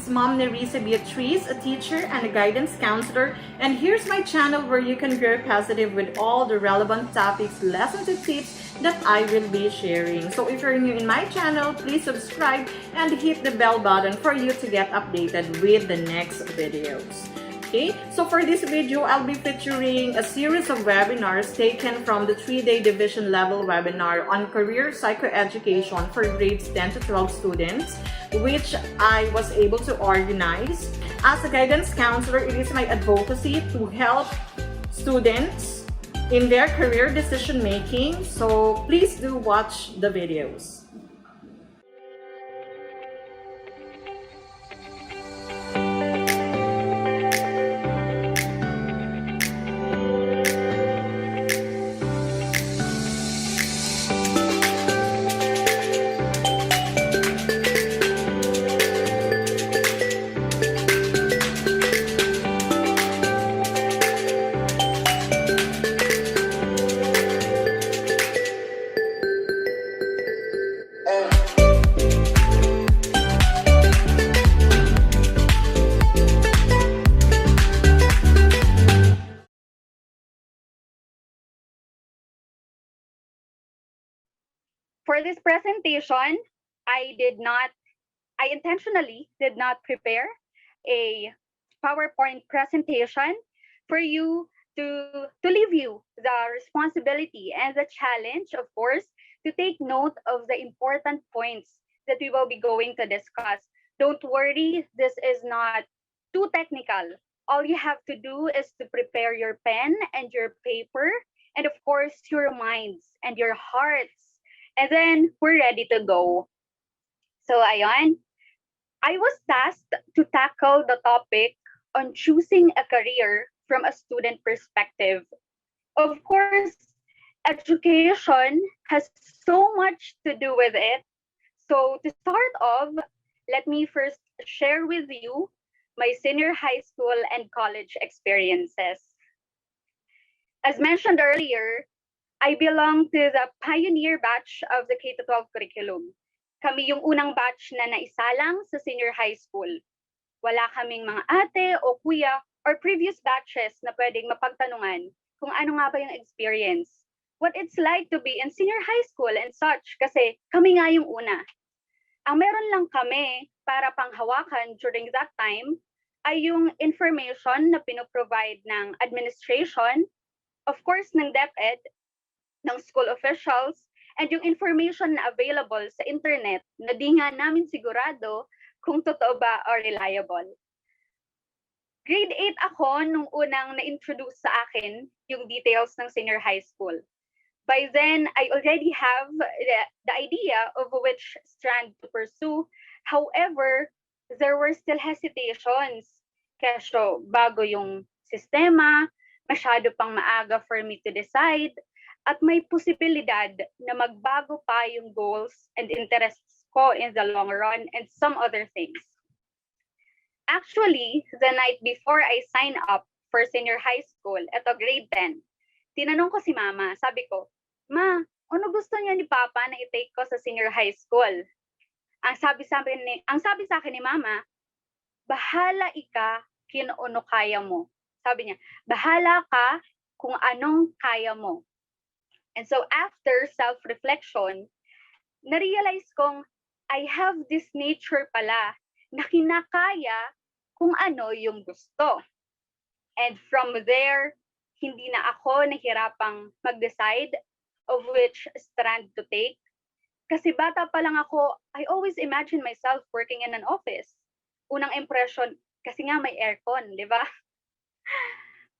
Mom NerissaBeatriz, a teacher and a guidance counselor, and here's my channel where you can grow positive with all the relevant topics, lessons, and tips that I will be sharing. So if you're new in my channel, please subscribe and hit the bell button for you to get updated with the next videos. Okay, so for this video, I'll be featuring a series of webinars taken from the 3-day division level webinar on career psychoeducation for grades 10 to 12 students, which I was able to organize. As a guidance counselor, it is my advocacy to help students in their career decision making. So please do watch the videos. For this presentation, I intentionally did not prepare a PowerPoint presentation for you to leave you the responsibility and the challenge, of course, to take note of the important points that we will be going to discuss. Don't worry, this is not too technical. All you have to do is to prepare your pen and your paper, and of course, your minds and your hearts. And then we're ready to go. So ayon, I was tasked to tackle the topic on choosing a career from a student perspective. Of course, education has so much to do with it. So to start off, let me first share with you my senior high school and college experiences. As mentioned earlier, I belong to the pioneer batch of the K-12 curriculum. Kami yung unang batch na naisalang sa senior high school. Wala kaming mga ate o kuya or previous batches na pwedeng mapagtanungan kung ano nga ba yung experience. What it's like to be in senior high school and such kasi kami nga yung una. Ang meron lang kami para panghawakan during that time ay yung information na pinoprovide ng administration, of course ng DepEd, ng school officials, and yung information na available sa internet na di nga namin sigurado kung totoo ba or reliable. Grade 8 ako nung unang na-introduce sa akin yung details ng senior high school. By then, I already have the idea of which strand to pursue. However, there were still hesitations. Kasi bago yung sistema, masyado pang maaga for me to decide, at may posibilidad na magbago pa yung goals and interests ko in the long run and some other things. Actually, the night before I signed up for senior high school, eto grade 10, tinanong ko si mama, sabi ko, Ma, ano gusto niya ni Papa na i-take ko sa senior high school? Ang sabi sa akin ni mama, bahala ika kung ano kaya mo. Sabi niya, bahala ka kung anong kaya mo. And so after self-reflection, na-realize kong I have this nature pala na kinakaya kung ano yung gusto. And from there, hindi na ako nahirapang mag-decide of which strand to take. Kasi bata pa lang ako, I always imagine myself working in an office. Unang impression, kasi nga may aircon, di ba?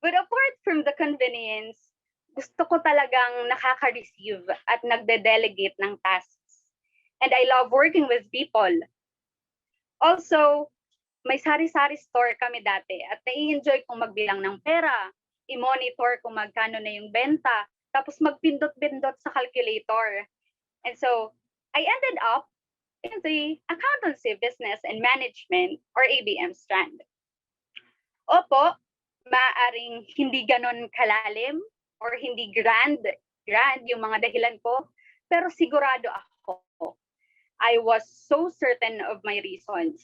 But apart from the convenience, gusto ko talagang nakaka-receive at nagde-delegate ng tasks. And I love working with people. Also, may sari-sari store kami dati at nai-enjoy kong magbilang ng pera, i-monitor kung magkano na yung benta, tapos magpindot-pindot sa calculator. And so, I ended up in the accountancy, business, and management or ABM strand. Opo, maaaring hindi ganon kalalim or hindi grand yung mga dahilan ko, pero sigurado ako. I was so certain of my reasons.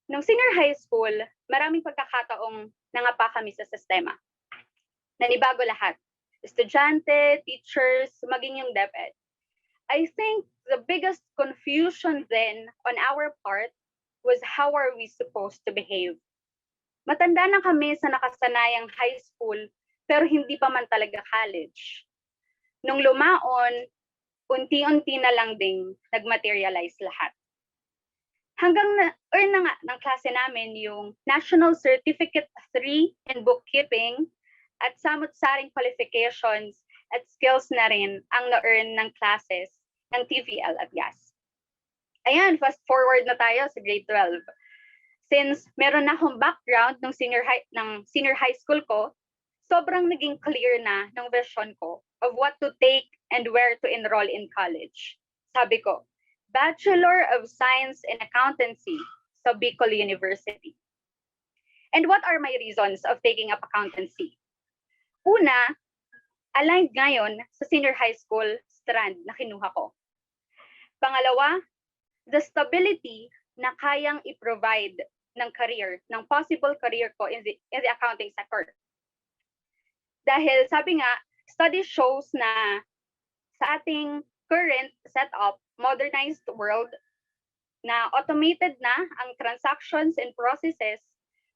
Nung senior high school, maraming pagkakataong nangapa kami sa sistema. Nanibago lahat. Estudyante, teachers, maging yung DepEd. I think the biggest confusion then on our part was how are we supposed to behave. Matanda na kami sa nakasanayang high school pero hindi pa man talaga college. Nung lumaon, unti-unti na lang ding nag-materialize lahat. Hanggang na-earn na nga ng klase namin yung National Certificate 3 in Bookkeeping at samot-saring qualifications at skills na rin ang na-earn ng classes ng TVL at GAS. Ayan, fast forward na tayo sa grade 12. Since meron na akong background ng senior high school ko, sobrang naging clear na ng vision ko of what to take and where to enroll in college. Sabi ko, Bachelor of Science in Accountancy sa Bicol University. And what are my reasons of taking up accountancy? Una, aligned ngayon sa senior high school strand na kinuha ko. Pangalawa, the stability na kayang i-provide ng career, ng possible career ko in the accounting sector. Dahil sabi nga, study shows na sa ating current setup, modernized world, na automated na ang transactions and processes,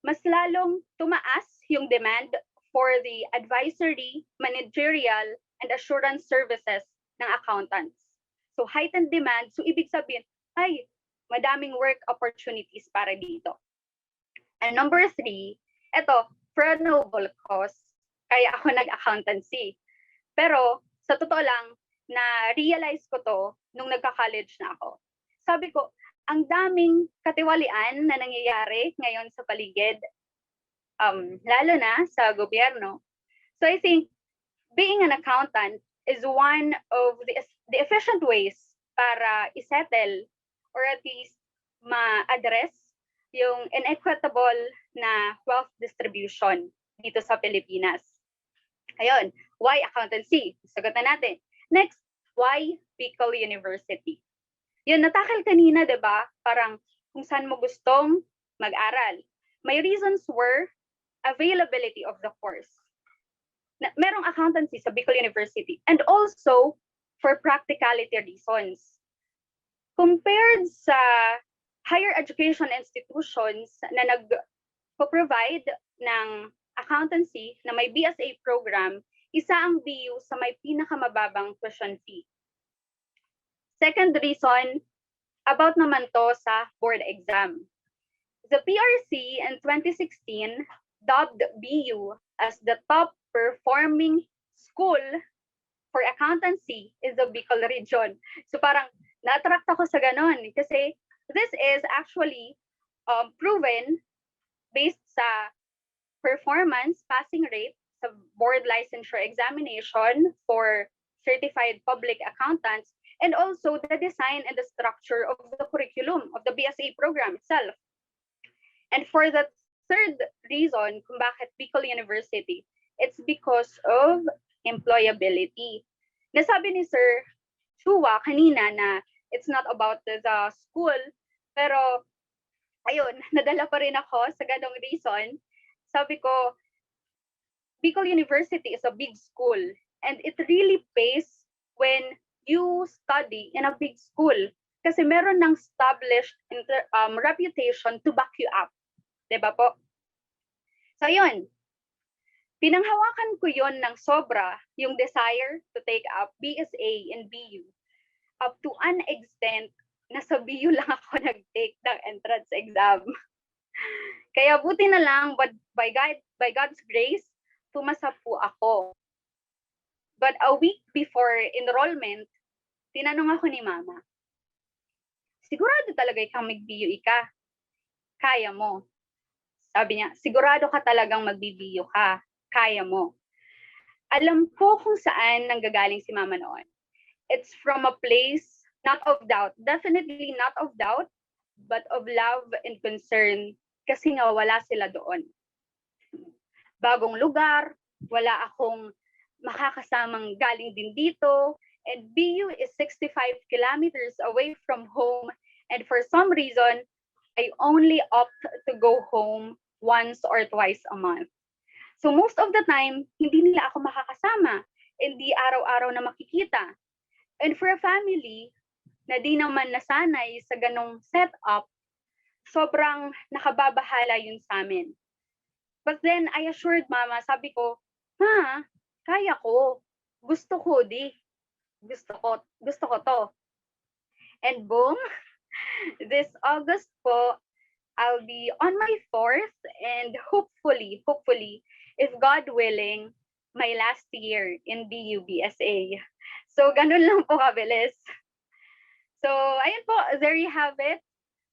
mas lalong tumaas yung demand for the advisory, managerial, and assurance services ng accountants. So heightened demand, so ibig sabihin, ay, madaming work opportunities para dito. And number 3, ito, for a noble cause, kaya ako nag-accountancy. Pero sa totoo lang, na-realize ko to nung nagka-college na ako. Sabi ko, ang daming katiwalian na nangyayari ngayon sa paligid, lalo na sa gobyerno. So I think being an accountant is one of the efficient ways para isettle or at least ma-address yung inequitable na wealth distribution dito sa Pilipinas. Ayun, why accountancy? Sagot na natin. Next, why Bicol University? Yun, natakal kanina, di ba? Parang kung saan mo gustong mag-aral. My reasons were availability of the course. Merong accountancy sa Bicol University. And also, for practicality reasons. Compared sa higher education institutions na nag-provide ng accountancy na may BSA program, isa ang BU sa may pinakamababang tuition fee. Second reason, about naman to sa board exam. The PRC in 2016 dubbed BU as the top performing school for accountancy in the Bicol region. So parang na-attract ako sa ganon kasi this is actually proven based sa performance passing rate sa board licensure examination for certified public accountants, and also the design and the structure of the curriculum of the BSA program itself. And for the third reason kung bakit Bicol University, it's because of employability. Nasabi ni Sir Chua kanina na it's not about the school, pero ayun, nadala pa rin ako sa ganong reason. Sabi ko, Bicol University is a big school and it really pays when you study in a big school kasi meron ng established reputation to back you up. Diba po? So yun, pinanghawakan ko yun ng sobra yung desire to take up BSA and BU up to an extent na sa BU lang ako nag-take ng entrance exam. Kaya buti na lang, but by God's grace, pumasa po ako. But a week before enrollment, tinanong ako ni Mama, sigurado talaga ikaw mag-BU ka? Kaya mo. Sabi niya, sigurado ka talagang mag-BU ka? Kaya mo. Alam ko kung saan nanggagaling si Mama noon. It's from a place not of doubt, definitely not of doubt, but of love and concern kasi nga wala sila doon. Bagong lugar, wala akong makakasamang galing din dito, and BU is 65 kilometers away from home, and for some reason, I only opt to go home once or twice a month. So most of the time, hindi nila ako makakasama. Hindi araw-araw na makikita. And for a family na di naman nasanay sa ganong setup, sobrang nakababahala yun sa amin. But then I assured mama, sabi ko, Ma, kaya ko. Gusto ko di. Gusto ko to. And boom, this August po, I'll be on my fourth and hopefully, if God willing, my last year in BUBSA. So, ganun lang po kabilis. So, ayun po, there you have it.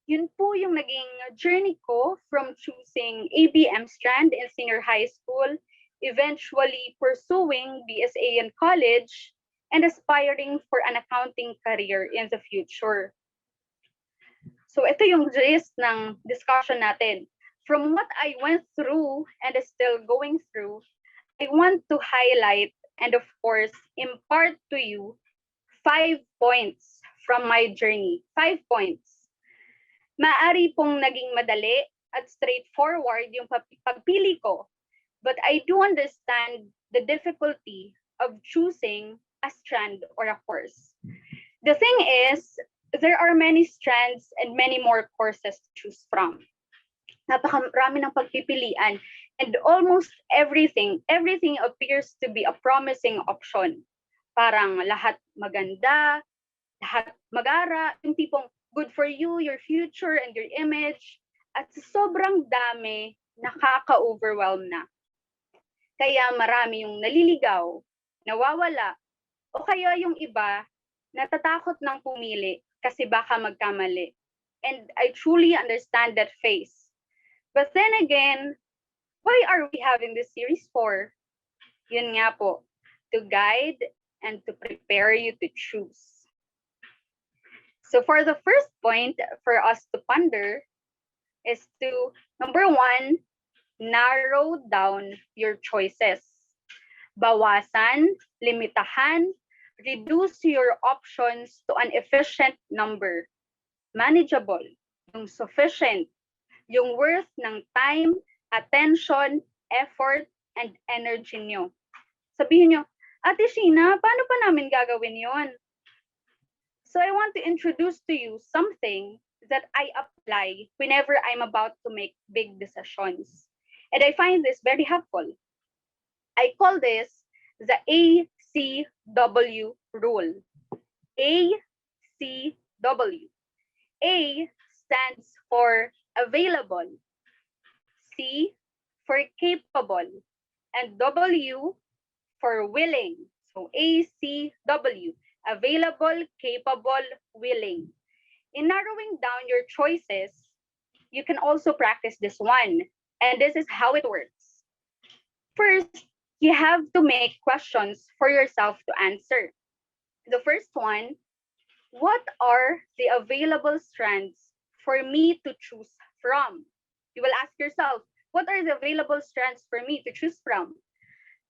Yun po yung naging journey ko from choosing ABM strand in senior high school, eventually pursuing BSA in college, and aspiring for an accounting career in the future. So ito yung gist ng discussion natin. From what I went through and is still going through, I want to highlight and of course impart to you 5 points from my journey. 5 points. Maari pong naging madali at straightforward yung pagpili ko, but I do understand the difficulty of choosing a strand or a course. The thing is, there are many strands and many more courses to choose from. Napakarami ng pagpipilian and almost everything appears to be a promising option. Parang lahat maganda, lahat magara, yung tipong good for you, your future, and your image. At sobrang dami, nakaka-overwhelm na. Kaya marami yung naliligaw, nawawala, o kaya yung iba, natatakot ng pumili kasi baka magkamali. And I truly understand that phase. But then again, why are we having this series for? Yun nga po, to guide and to prepare you to choose. So for the first point for us to ponder is to, number 1, narrow down your choices. Bawasan, limitahan, reduce your options to an efficient number. Manageable, yung sufficient, yung worth ng time, attention, effort, and energy nyo. Sabihin nyo, Ate Sheena, paano pa namin gagawin yon? So I want to introduce to you something that I apply whenever I'm about to make big decisions. And I find this very helpful. I call this the ACW rule. ACW. A stands for available, C for capable, and W for willing. So ACW, available, capable, willing. In narrowing down your choices, you can also practice this one. And this is how it works. First, you have to make questions for yourself to answer. The first one, what are the available strands for me to choose from? You will ask yourself, what are the available strands for me to choose from?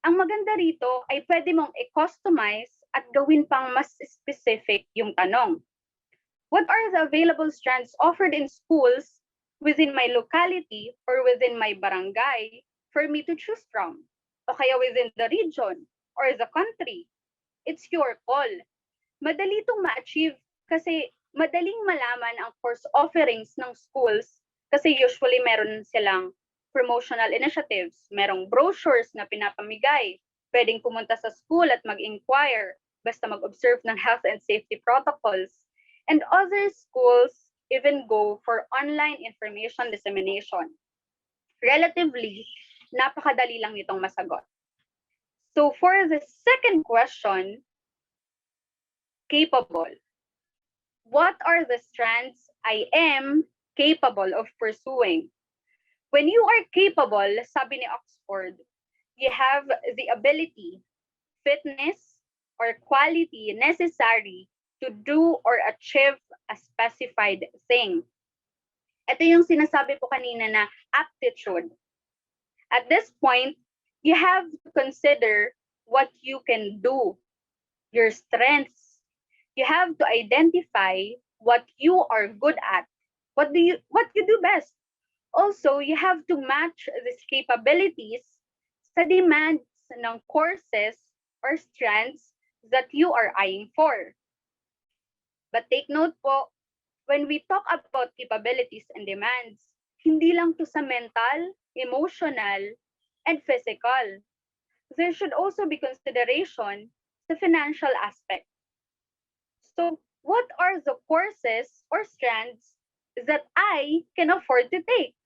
Ang maganda rito ay pwede mong i-customize at gawin pang mas specific yung tanong. What are the available strands offered in schools within my locality or within my barangay for me to choose from? O kaya within the region or the country? It's your call. Madali itong ma-achieve kasi madaling malaman ang course offerings ng schools kasi usually meron silang promotional initiatives, merong brochures na pinapamigay, pwedeng pumunta sa school at mag-inquire, basta mag-observe ng health and safety protocols. And other schools even go for online information dissemination. Relatively, napakadali lang nitong masagot. So for the second question, capable. What are the strands I am capable of pursuing? When you are capable, sabi ni Oxford, you have the ability, fitness, or quality necessary to do or achieve a specified thing. Ito yung sinasabi ko kanina na aptitude. At this point, you have to consider what you can do, your strengths. You have to identify what you are good at, what you do best. Also, you have to match these capabilities sa demands ng courses or strands that you are eyeing for. But take note po, when we talk about capabilities and demands, hindi lang to sa mental, emotional, and physical. There should also be consideration sa financial aspect. So, what are the courses or strands that I can afford to take?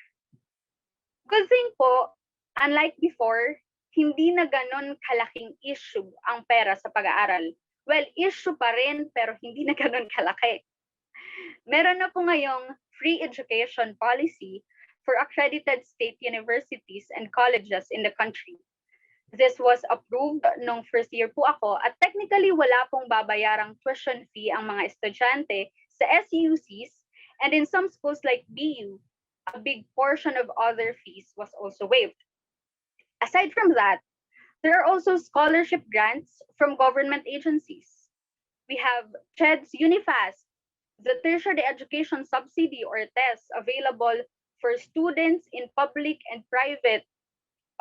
Good thing po, unlike before, hindi na ganon kalaking issue ang pera sa pag-aaral. Well, issue pa rin, pero hindi na ganon kalaki. Meron na po ngayong free education policy for accredited state universities and colleges in the country. This was approved nung first year po ako at technically wala pong babayarang tuition fee ang mga estudyante sa SUCs, and in some schools like BU, a big portion of other fees was also waived. Aside from that, there are also scholarship grants from government agencies. We have CHED's Unifast, the tertiary education subsidy or TES available for students in public and private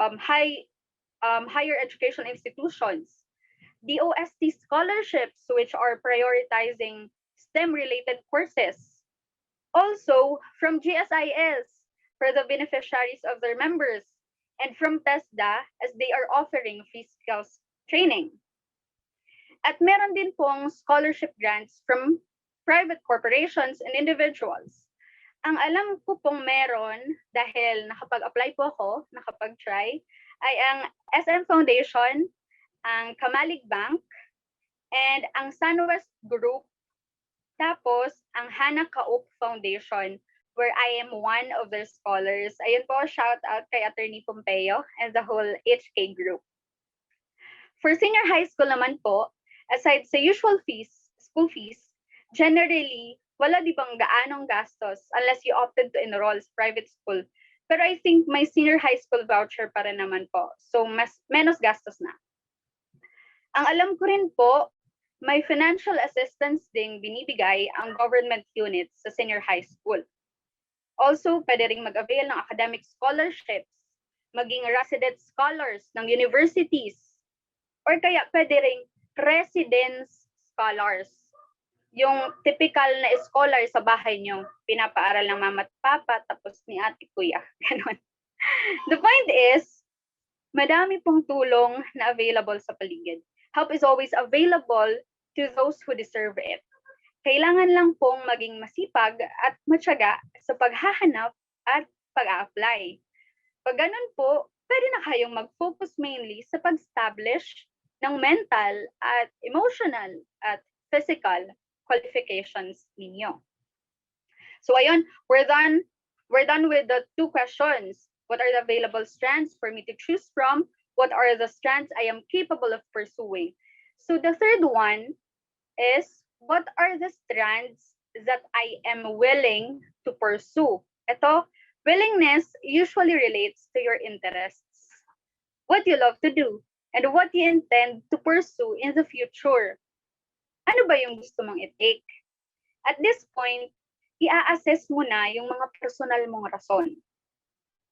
higher education institutions. DOST scholarships, which are prioritizing STEM-related courses. Also, from GSIS for the beneficiaries of their members, and from TESDA as they are offering free skills training. At meron din pong scholarship grants from private corporations and individuals. Ang alam ko pong meron, dahil nakapag-apply po ako, nakapag-try, ay ang SM Foundation, ang Kamalig Bank, and ang SunWest Group, tapos ang Hana Kaup Foundation, where I am one of their scholars. Ayun po, shout out kay Attorney Pompeo and the whole HK group. For senior high school naman po, aside sa usual fees, school fees, generally, wala di bang gaanong gastos unless you opted to enroll sa private school. Pero I think may senior high school voucher pa rin naman po. So, menos gastos na. Ang alam ko rin po, may financial assistance ding binibigay ang government units sa senior high school. Also, pwede ring mag-avail ng academic scholarships, maging resident scholars ng universities, or kaya pwede ring residence scholars. Yung typical na scholar sa bahay nyo, pinapaaral ng mama at papa, tapos ni ate kuya. Ganon. The point is, madami pong tulong na available sa paligid. Help is always available to those who deserve it. Kailangan lang pong maging masipag at matyaga sa paghahanap at pag-a-apply. Pag ganun po, pwede na kayong mag-focus mainly sa pag-establish ng mental at emotional at physical qualifications ninyo. So ayun, we're done with the two questions. What are the available strands for me to choose from? What are the strands I am capable of pursuing? So the third one is, what are the strands that I am willing to pursue? Ito, willingness usually relates to your interests, what you love to do, and what you intend to pursue in the future. Ano ba yung gusto mong i-take? At this point, i-assess mo na yung mga personal mong rason.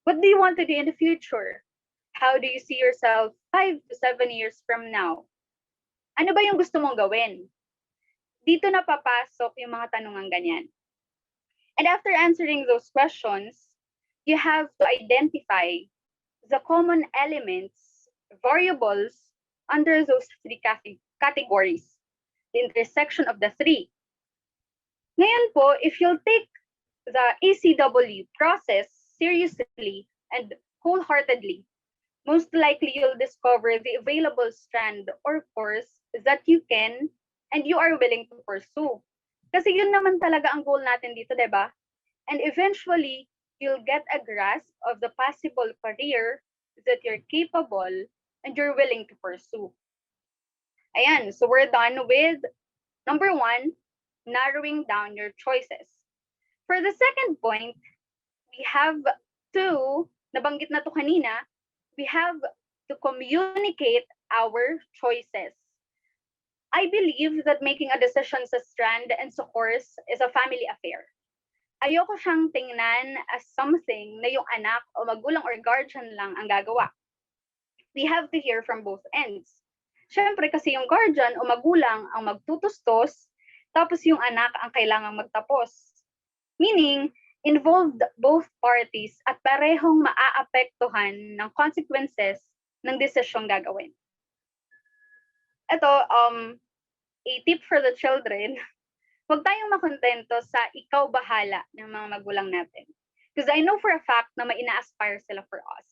What do you want to do in the future? How do you see yourself 5 to 7 years from now? Ano ba yung gusto mong gawin? Dito na papasok yung mga tanungang ganyan. And after answering those questions, you have to identify the common elements, variables under those three categories. The intersection of the three. Ngayon po, if you'll take the ACW process seriously and wholeheartedly, most likely you'll discover the available strand or course that you can and you are willing to pursue. Kasi yun naman talaga ang goal natin dito, diba? And eventually, you'll get a grasp of the possible career that you're capable and you're willing to pursue. Ayan, so we're done with number 1, narrowing down your choices. For the second point, we have to, nabanggit na to kanina, we have to communicate our choices. I believe that making a decision sa strand and sa course is a family affair. Ayoko siyang tingnan as something na yung anak o magulang or guardian lang ang gagawa. We have to hear from both ends. Siyempre kasi yung guardian o magulang ang magtutustos, tapos yung anak ang kailangang magtapos. Meaning, involved both parties at parehong maaapektuhan ng consequences ng desisyong gagawin. Ito, a tip for the children, huwag tayong makontento sa ikaw bahala ng mga magulang natin. Because I know for a fact na may ina-aspire sila for us.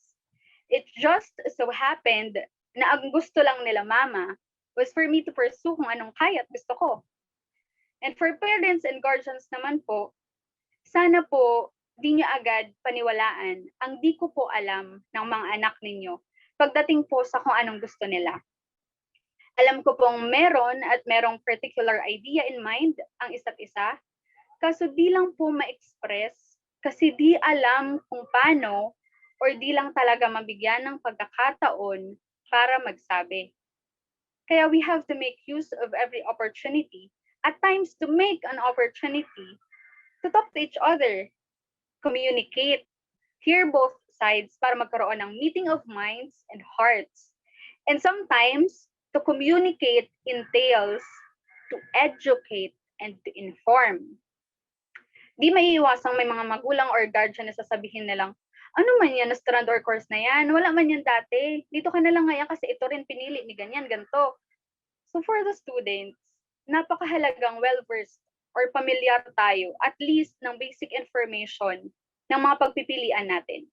It just so happened na ang gusto lang nila mama was for me to pursue kung anong kaya at gusto ko. And for parents and guardians naman po, sana po di nyo agad paniwalaan ang di ko po alam ng mga anak ninyo pagdating po sa kung anong gusto nila. Alam ko pong meron at merong particular idea in mind ang isa't isa, kaso di lang po ma-express kasi di alam kung paano or di lang talaga mabigyan ng pagkakataon para magsabi. Kaya we have to make use of every opportunity, at times to make an opportunity to talk to each other, communicate, hear both sides para magkaroon ng meeting of minds and hearts. And sometimes, to communicate entails to educate and to inform. Di maiiwasang may mga magulang or guardian na sasabihin nilang, ano man yan, na strand or course na yan, wala man yan dati, dito ka na lang ngayon kasi ito rin pinili ni ganyan, ganito. So for the students, napakahalagang well-versed or pamilyar tayo, at least ng basic information ng mga pagpipilian natin.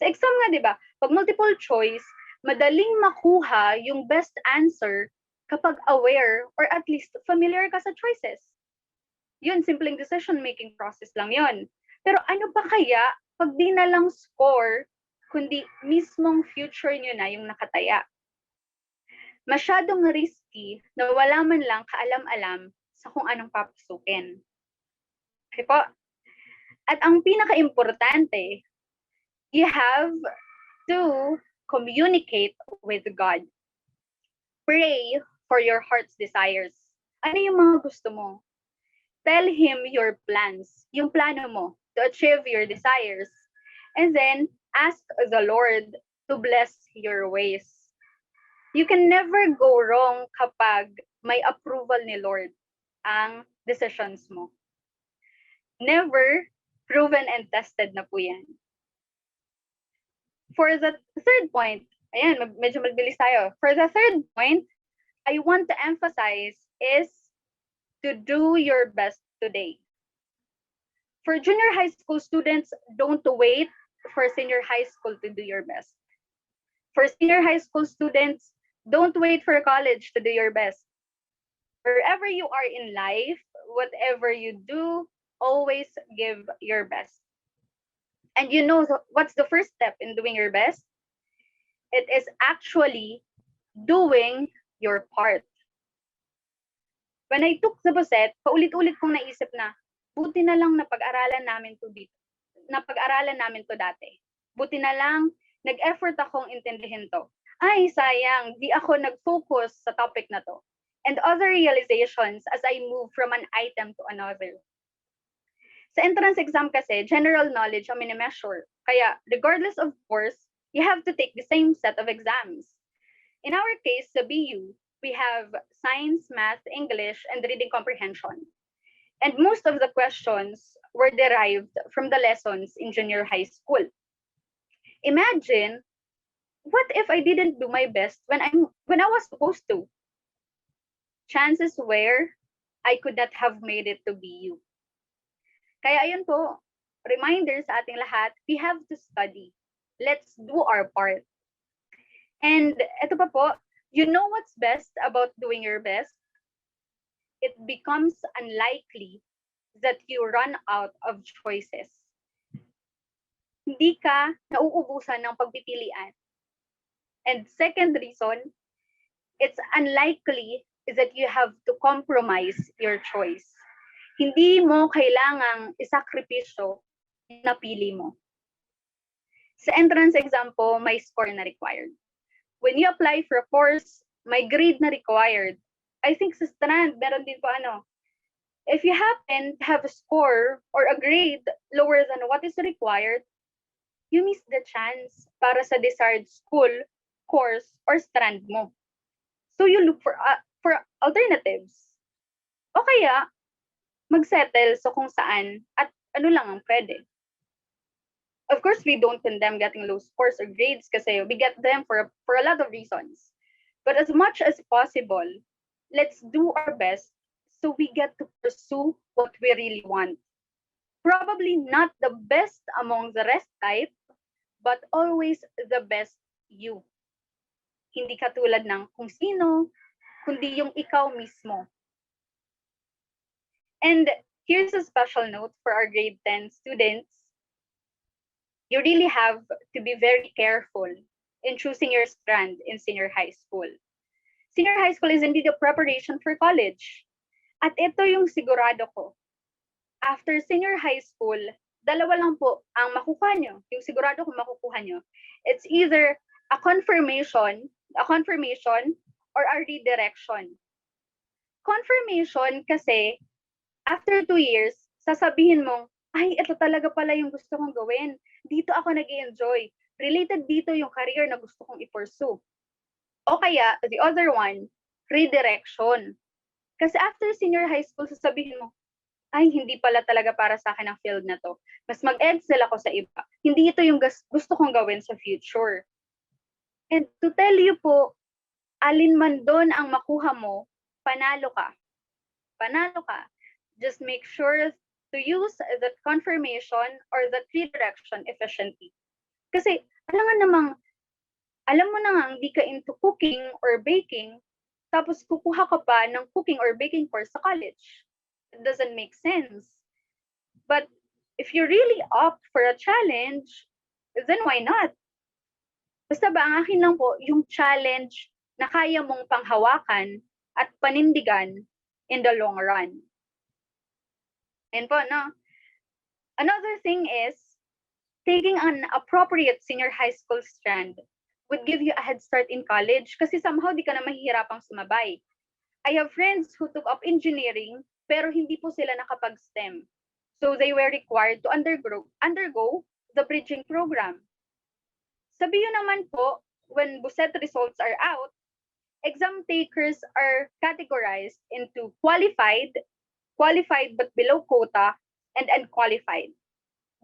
Sa exam nga, di ba, pag multiple choice, madaling makuha yung best answer kapag aware or at least familiar ka sa choices. Yun, simpleng decision-making process lang yun. Pero ano ba kaya pag di na lang score, kundi mismong future nyo na yung nakataya? Masyadong risky na wala man lang kaalam-alam sa kung anong papasukin. Okay po? At ang pinaka-importante, you have to communicate with God. Pray for your heart's desires. Ano yung mga gusto mo? Tell Him your plans, yung plano mo to achieve your desires. And then, ask the Lord to bless your ways. You can never go wrong kapag may approval ni Lord ang decisions mo. Never, proven and tested na po yan. For the third point, ayan, medyo magbilis tayo. For the third point, I want to emphasize is to do your best today. For junior high school students, don't wait for senior high school to do your best. For senior high school students, don't wait for college to do your best. Wherever you are in life, whatever you do, always give your best. And you know what's the first step in doing your best? It is actually doing your part. When I took the buset, paulit-ulit kong naisip na, buti na lang napag-aralan namin to dito. Napag-aralan namin to dati. Buti na lang, nag-effort akong intindihin to. Ay, sayang, di ako nag-focus sa topic na to. And other realizations as I move from an item to another. Sa entrance exam kasi, general knowledge ang mini-measure. Kaya, regardless of course, you have to take the same set of exams. In our case, sa BU, we have science, math, English, and reading comprehension. And most of the questions were derived from the lessons in junior high school. Imagine, what if I didn't do my best when I was supposed to? Chances were, I could not have made it to BU. Kaya ayun po, reminder sa ating lahat, we have to study. Let's do our part. And ito pa po, you know what's best about doing your best? It becomes unlikely that you run out of choices. Hindi ka nauubusan ng pagpipilian. And second reason, it's unlikely that you have to compromise your choice. Hindi mo kailangang isakripisyo yung napili mo. Sa entrance exam po, may score na required. When you apply for a course, may grade na required. I think sa strand, meron din po If you happen to have a score or a grade lower than what is required, you miss the chance para sa desired school, course, or strand mo. So you look for alternatives. O kaya, mag-settle sa kung saan at ano lang ang pwede. Of course, we don't condemn getting low scores or grades kasi we get them for a lot of reasons. But as much as possible, let's do our best so we get to pursue what we really want. Probably not the best among the rest type, but always the best you. Hindi katulad ng kung sino, kundi yung ikaw mismo. And here's a special note for our grade 10 students. You really have to be very careful in choosing your strand in senior high school. Senior high school is indeed a preparation for college. At ito yung sigurado ko. After senior high school, dalawa lang po ang makukuha nyo. Yung sigurado kung makukuha nyo. It's either a confirmation or a redirection. Confirmation kasi after 2 years, sasabihin mong, ay, ito talaga pala yung gusto kong gawin. Dito ako nag-i-enjoy. Related dito yung career na gusto kong i-pursue. O kaya, the other one, redirection. Kasi after senior high school, sasabihin mo, ay, hindi pala talaga para sa akin ang field na to. Mas mag-excel ako sa iba. Hindi ito yung gusto kong gawin sa future. And to tell you po, alin man doon ang makuha mo, panalo ka. Panalo ka. Just make sure to use that confirmation or that redirection efficiently. Kasi, alam mo na nga, hindi ka into cooking or baking, tapos kukuha ka pa ng cooking or baking course sa college. It doesn't make sense. But if you really opt for a challenge, then why not? Basta ba, ang akin lang po, yung challenge na kaya mong panghawakan at panindigan in the long run. And po, no? Another thing is, taking an appropriate senior high school strand would give you a head start in college kasi somehow di ka na mahihirapang sumabay. I have friends who took up engineering pero hindi po sila nakapag-STEM. So they were required to undergo the bridging program. Sabiyo naman po, when BUSET results are out, exam takers are categorized into qualified but below quota, and unqualified.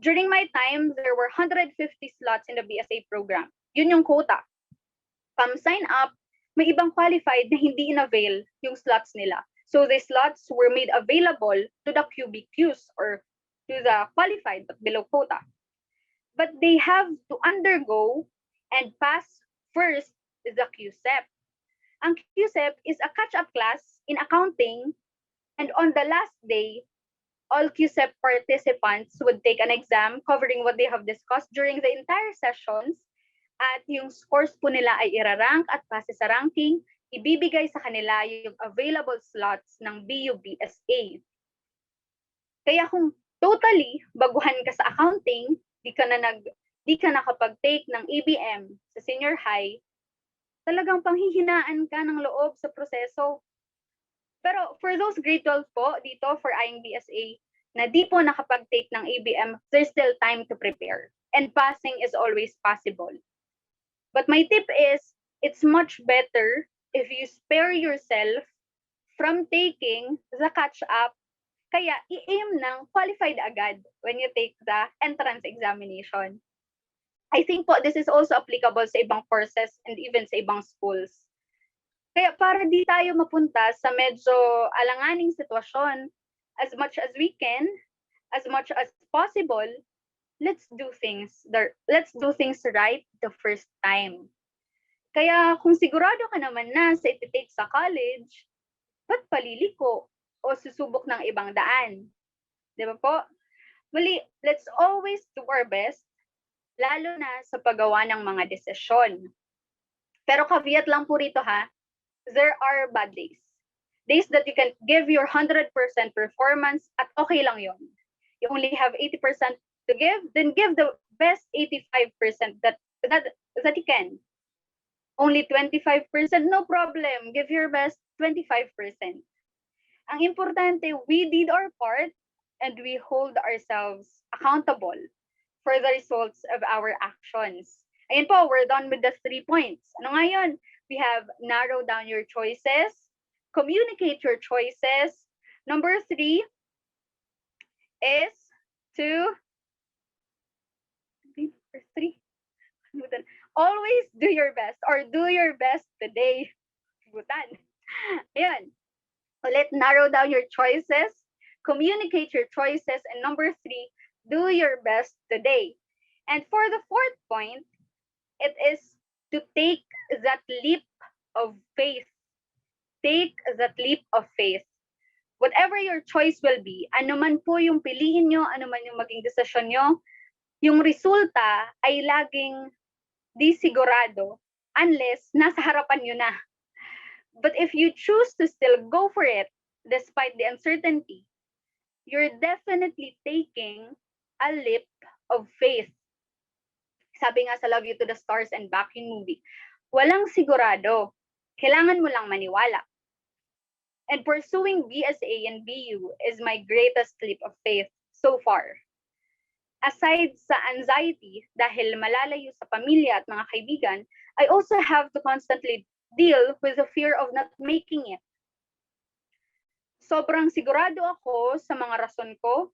During my time, there were 150 slots in the BSA program. Yun yung quota. Come sign up, may ibang qualified na hindi in-avail yung slots nila. So the slots were made available to the QBQs or to the qualified but below quota. But they have to undergo and pass first the QSEP. Ang QSEP is a catch-up class in accounting, and on the last day, all QSEP participants would take an exam covering what they have discussed during the entire sessions, at yung scores po nila ay irarank at base sa ranking, ibibigay sa kanila yung available slots ng BUBSA. Kaya kung totally baguhan ka sa accounting, di ka nakapag-take ng ABM sa senior high, talagang panghihinaan ka ng loob sa proseso. Pero for those grade 12 po, dito for eyeing BSA, na di po nakapag-take ng ABM, there's still time to prepare. And passing is always possible. But my tip is, it's much better if you spare yourself from taking the catch-up, kaya i-aim ng qualified agad when you take the entrance examination. I think po, this is also applicable sa ibang courses and even sa ibang schools. Kaya para di tayo mapunta sa medyo alanganing sitwasyon, as much as we can, as much as possible, let's do things right the first time. Kaya kung sigurado ka naman na sa iti-take sa college, ba't paliliko o susubok ng ibang daan? Di ba po? Muli, let's always do our best, lalo na sa paggawa ng mga desisyon. Pero caveat lang po rito ha, there are bad days. Days that you can give your 100% performance at okay lang yon. You only have 80% to give, then give the best 85% that you can. Only 25%, no problem. Give your best 25%. Ang importante, we did our part and we hold ourselves accountable for the results of our actions. Ayun po, we're done with the 3 points. Ano nga yun? We have narrow down your choices, communicate your choices. Number 3 is to always do your best or do your best today. Butan. Ayan. Ulit, narrow down your choices, communicate your choices, and number 3, do your best today. And for the 4th point, it is to take that leap of faith. Take that leap of faith. Whatever your choice will be, ano man po yung piliin nyo, ano man yung maging desisyon nyo, yung resulta ay laging di sigurado unless nasa harapan nyo na. But if you choose to still go for it, despite the uncertainty, you're definitely taking a leap of faith. Sabi nga sa Love You to the Stars and Back yung movie, walang sigurado. Kailangan mo lang maniwala. And pursuing BSA and BU is my greatest leap of faith so far. Aside sa anxiety dahil malalayo sa pamilya at mga kaibigan, I also have to constantly deal with the fear of not making it. Sobrang sigurado ako sa mga rason ko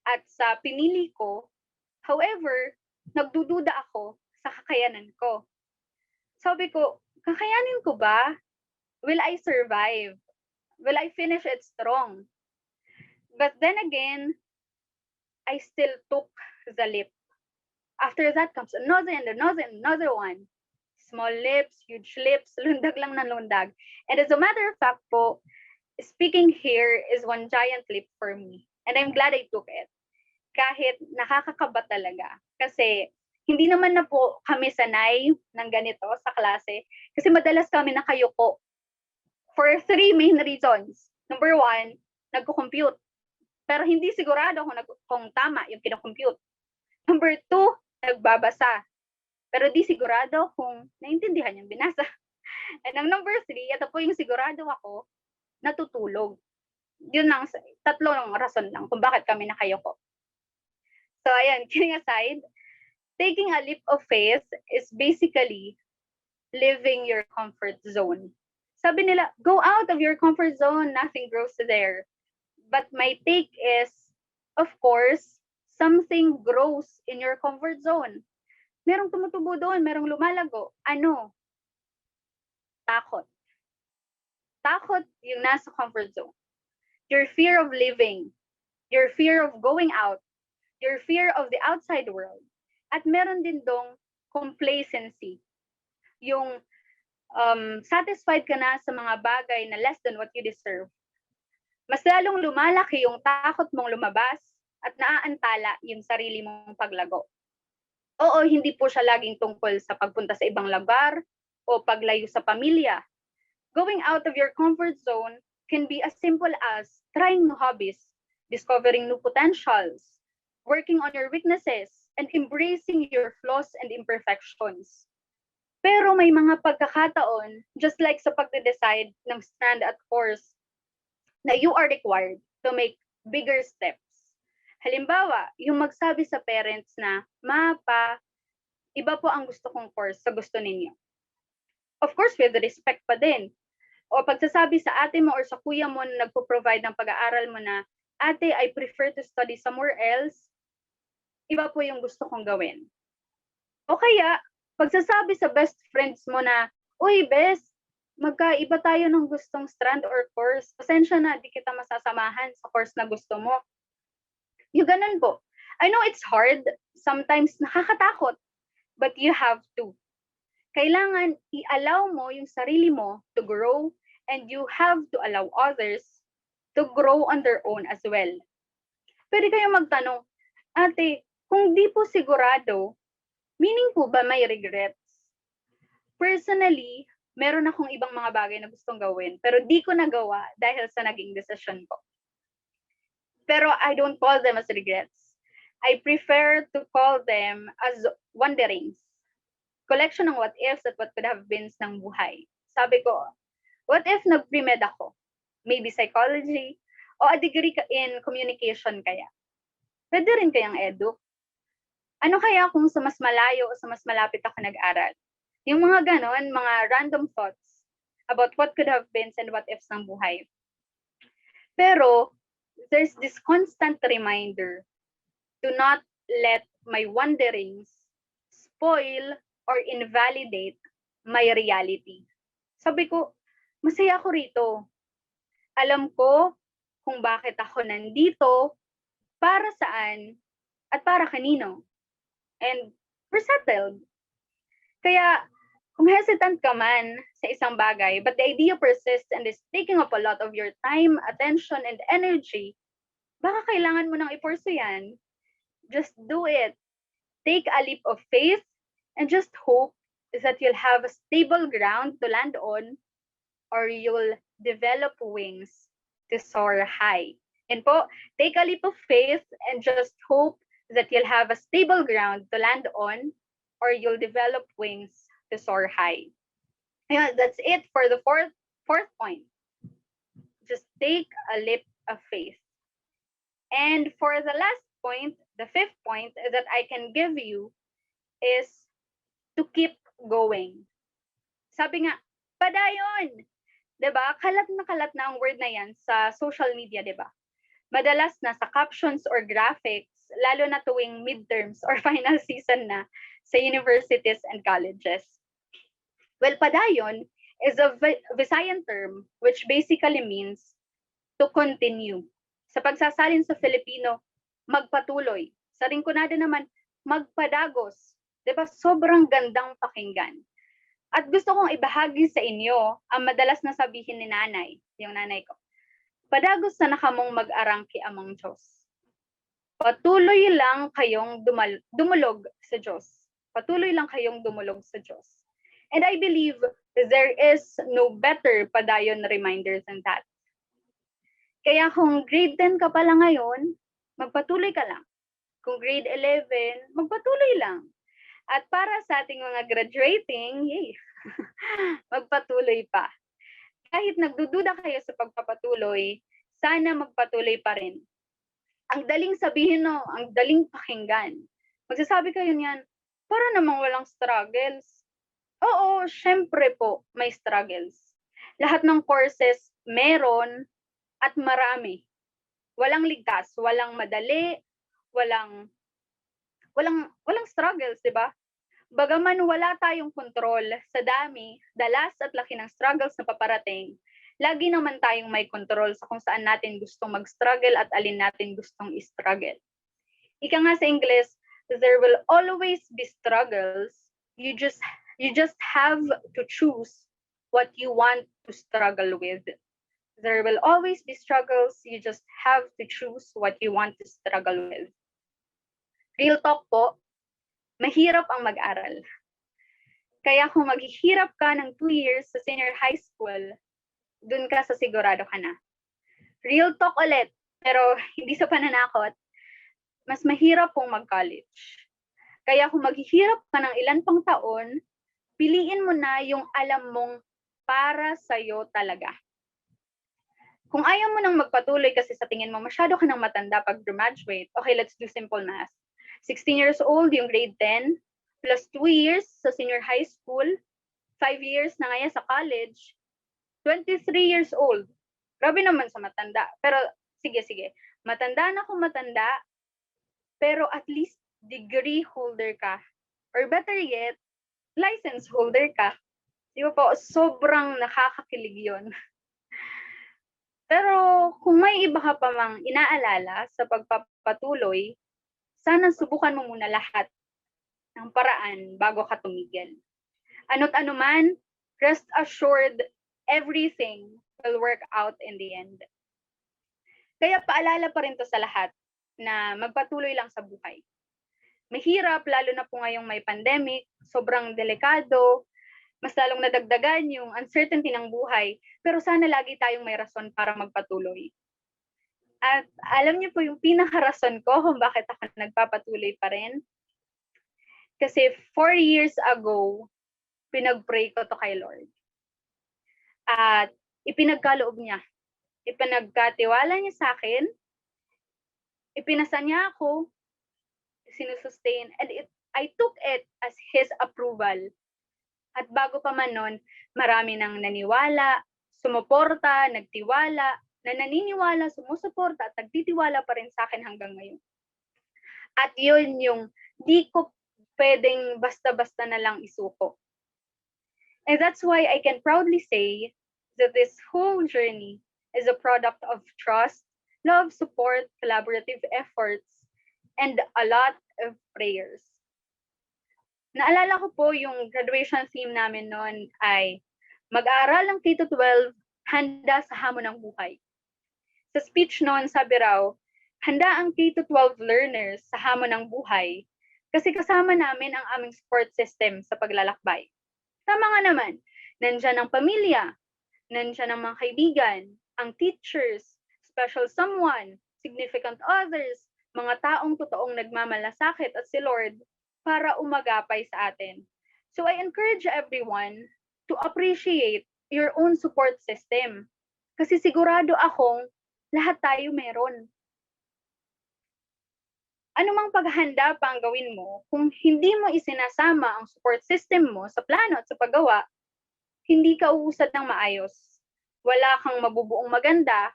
at sa pinili ko. However, nagdududa ako sa kakayanan ko. Sabi ko, kakayanin ko ba? Will I survive? Will I finish it strong? But then again, I still took the leap. After that comes another and another and another one. Small lips, huge lips, lundag lang ng lundag. And as a matter of fact po, speaking here is one giant leap for me. And I'm glad I took it. Kahit nakakakaba talaga. Kasi hindi naman na po kami sanay ng ganito sa klase. Kasi madalas kami nakayuko. For 3 main reasons. Number 1, nagko-compute. Pero hindi sigurado kung tama yung kino-compute. Number 2, nagbabasa. Pero di sigurado kung naintindihan yung binasa. And ang number 3, ito po yung sigurado ako, natutulog. Yun lang, 3 rason lang kung bakit kami nakayoko. So ayan, kidding aside, taking a leap of faith is basically living your comfort zone. Sabi nila, go out of your comfort zone, nothing grows there. But my take is, of course, something grows in your comfort zone. Merong tumutubo doon, merong lumalago. Ano? Takot. Takot yung nasa comfort zone. Your fear of living, your fear of going out, your fear of the outside world. At meron din dong complacency. Yung satisfied ka na sa mga bagay na less than what you deserve. Mas lalong lumalaki yung takot mong lumabas at naaantala yung sarili mong paglago. Oo, hindi po siya laging tungkol sa pagpunta sa ibang lugar o paglayo sa pamilya. Going out of your comfort zone can be as simple as trying new hobbies, discovering new potentials, working on your weaknesses, and embracing your flaws and imperfections. Pero may mga pagkakataon, just like sa pagde-decide ng strand at course, na you are required to make bigger steps. Halimbawa, yung magsabi sa parents na, Ma, Pa, iba po ang gusto kong course sa gusto ninyo. Of course, with respect pa din. O pagsasabi sa ate mo or sa kuya mo na nagpo-provide ng pag-aaral mo na, Ate, I prefer to study somewhere else, iba po yung gusto kong gawin. O kaya, pagsasabi sa best friends mo na, Uy, best, magkaiba tayo ng gustong strand or course. Pasensya na, di kita masasamahan sa course na gusto mo. Yung ganun po. I know it's hard, sometimes nakakatakot, but you have to. Kailangan i-allow mo yung sarili mo to grow and you have to allow others to grow on their own as well. Pwede kayo magtanong, Ate, kung di po sigurado, meaning po ba may regrets? Personally, meron akong ibang mga bagay na gustong gawin, pero di ko nagawa dahil sa naging decision ko. Pero I don't call them as regrets. I prefer to call them as wonderings. Collection ng what ifs at what could have beens ng buhay. Sabi ko, what if nag-pre-med ako? maybe psychology, o a degree in communication kaya. Pwede rin kayang edu. Ano kaya kung sa mas malayo o sa mas malapit ako nag-aral? Yung mga ganon, mga random thoughts about what could have been and what ifs ng buhay. Pero, there's this constant reminder to not let my wanderings spoil or invalidate my reality. Sabi ko, masaya ako rito. Alam ko kung bakit ako nandito, para saan, at para kanino. And we're settled. Kaya, kung hesitant ka man sa isang bagay, but the idea persists and is taking up a lot of your time, attention, and energy, baka kailangan mo nang i-pursue yan. Just do it. Take a leap of faith and just hope that you'll have a stable ground to land on or you'll develop wings to soar high. And po, take a leap of faith and just hope that you'll have a stable ground to land on or you'll develop wings to soar high. Yeah, that's it for the fourth point. Just take a leap of faith. And for the last point, the fifth point that I can give you is to keep going. Sabi nga, padayon! Diba? Kalat na ang word na yan sa social media, diba? Madalas nasa captions or graphics, lalo na tuwing midterms or final season na sa universities and colleges. Well, padayon is a Visayan term which basically means to continue. Sa pagsasalin sa Filipino, magpatuloy. Sa Rinconada naman, magpadagos. Diba? Sobrang gandang pakinggan. At gusto kong ibahagi sa inyo ang madalas na sabihin ni nanay, yung nanay ko. Padagos na nakamong mag-arang ki amang Diyos. Patuloy lang kayong dumulog sa Diyos. Patuloy lang kayong dumulog sa Diyos. And I believe there is no better padayon reminder than that. Kaya kung grade 10 ka pala ngayon, magpatuloy ka lang. Kung grade 11, magpatuloy lang. At para sa ating mga graduating, yay, magpatuloy pa. Kahit nagdududa kayo sa pagpapatuloy, sana magpatuloy pa rin. Ang daling sabihin, no, ang daling pakinggan. Magsasabi kayo niyan, para namang walang struggles. Oo, syempre po, may struggles. Lahat ng courses, meron at marami. Walang ligtas, walang madali, walang struggles, di ba? Bagaman wala tayong kontrol sa dami, dalas at laki ng struggles na paparating, lagi naman tayong may kontrol sa kung saan natin gustong mag-struggle at alin natin gustong i-struggle. Ika nga sa English, there will always be struggles. You just have to choose what you want to struggle with. There will always be struggles. You just have to choose what you want to struggle with. Real talk po, mahirap ang mag-aral. Kaya kung maghihirap ka ng 2 years sa senior high school, dun ka sa sigurado ka na. Real talk ulit, pero hindi sa pananakot, mas mahirap pong mag-college. Kaya kung maghihirap ka ng ilan pang taon, piliin mo na yung alam mong para sa'yo talaga. Kung ayaw mo nang magpatuloy kasi sa tingin mo masyado ka nang matanda pag graduate, okay, let's do simple math. 16 years old, yung grade 10, plus 2 years sa senior high school, 5 years na ngayon sa college, 23 years old. Grabe naman sa matanda. Pero, sige. Matanda na kung matanda, pero at least degree holder ka. Or better yet, license holder ka. Di ba po, sobrang nakakakilig yun. Pero kung may iba ka pa mang inaalala sa pagpapatuloy, sana subukan mo muna lahat ng paraan bago ka tumigil. Ano't ano man, rest assured, everything will work out in the end. Kaya paalala pa rin to sa lahat na magpatuloy lang sa buhay. Mahirap, lalo na po ngayong may pandemic, sobrang delikado, mas lalong nadagdagan yung uncertainty ng buhay, pero sana lagi tayong may rason para magpatuloy. At alam niyo po yung pinaka-rason ko kung bakit ako nagpapatuloy pa rin. Kasi 4 years ago, pinag-pray ko to kay Lord. At ipinagkaloob niya Ipinagkatiwala niya sa akin, ipinasa niya ako, sinusustain, and I took it as His approval. At bago pa man nun, marami nang naniwala, sumuporta, nagtiwala, na naniniwala, sumusuporta, at nagtitiwala pa rin sa akin hanggang ngayon. At yun yung di ko pwedeng basta-basta na lang isuko. And that's why I can proudly say that this whole journey is a product of trust, love, support, collaborative efforts, and a lot of prayers. Naalala ko po yung graduation theme namin noon ay mag-aaral ng K-12, handa sa hamon ng buhay. Sa speech noon, sabi raw, handa ang K-12 learners sa hamon ng buhay kasi kasama namin ang aming support system sa paglalakbay. Tama nga naman, nandyan ang pamilya, nandyan ang mga kaibigan, ang teachers, special someone, significant others, mga taong totoong nagmamalasakit at si Lord para umagapay sa atin. So I encourage everyone to appreciate your own support system. Kasi sigurado akong lahat tayo meron. Anumang paghahanda pa ang gawin mo, kung hindi mo isinasama ang support system mo sa plano at sa paggawa, hindi ka uusad ng maayos. Wala kang mabubuong maganda,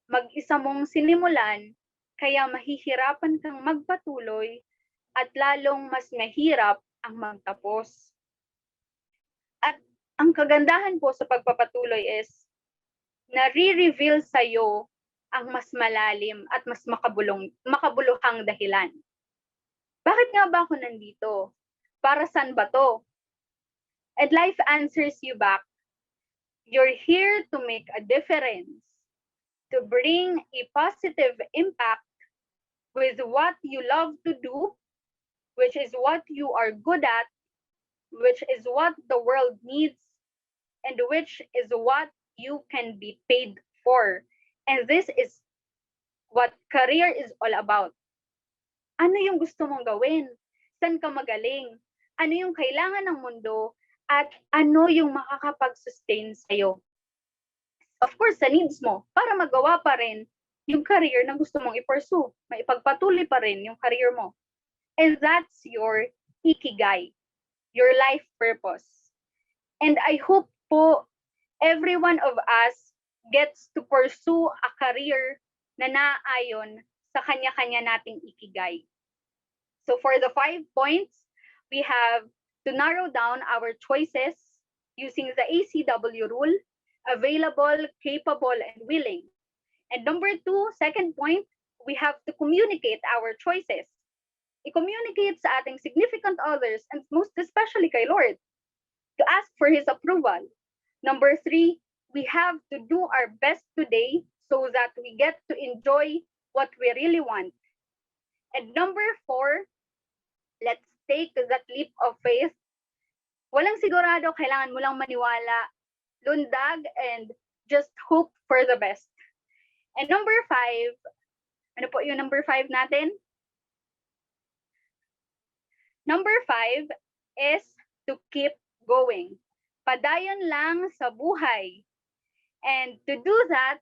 mag-isa mong sinimulan, kaya mahihirapan kang magpatuloy at lalong mas mahirap ang magtapos. At ang kagandahan po sa pagpapatuloy is nare-reveal sa'yo ang mas malalim at mas makabuluhang dahilan. Bakit nga ba ako nandito? Para saan ba to? And life answers you back. You're here to make a difference, to bring a positive impact with what you love to do, which is what you are good at, which is what the world needs, and which is what you can be paid for. And this is what career is all about. Ano yung gusto mong gawin? Saan ka magaling? Ano yung kailangan ng mundo? At ano yung makakapag-sustain sa'yo? Of course, sa needs mo, para magawa pa rin yung career na gusto mong i-pursue. Maipagpatuloy pa rin yung career mo. And that's your ikigai, your life purpose. And I hope po every one of us gets to pursue a career na naayon sa kanya-kanya nating ikigai. So for the 5 points, we have to narrow down our choices using the ACW rule, available, capable, and willing. And number 2, second point, we have to communicate our choices. I-communicate sa ating significant others and most especially kay Lord to ask for His approval. Number 3, we have to do our best today so that we get to enjoy what we really want. And number 4, let's take that leap of faith. Walang sigurado, kailangan mo lang maniwala, lundag, and just hope for the best. And number 5, ano po yung number 5 natin? Number 5 is to keep going. Padayon lang sa buhay. And to do that,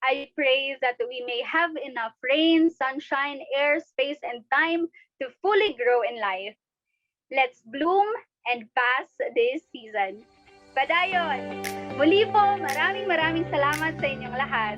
I pray that we may have enough rain, sunshine, air, space, and time to fully grow in life. Let's bloom and pass this season. Padayon! Muli po, maraming salamat sa inyong lahat.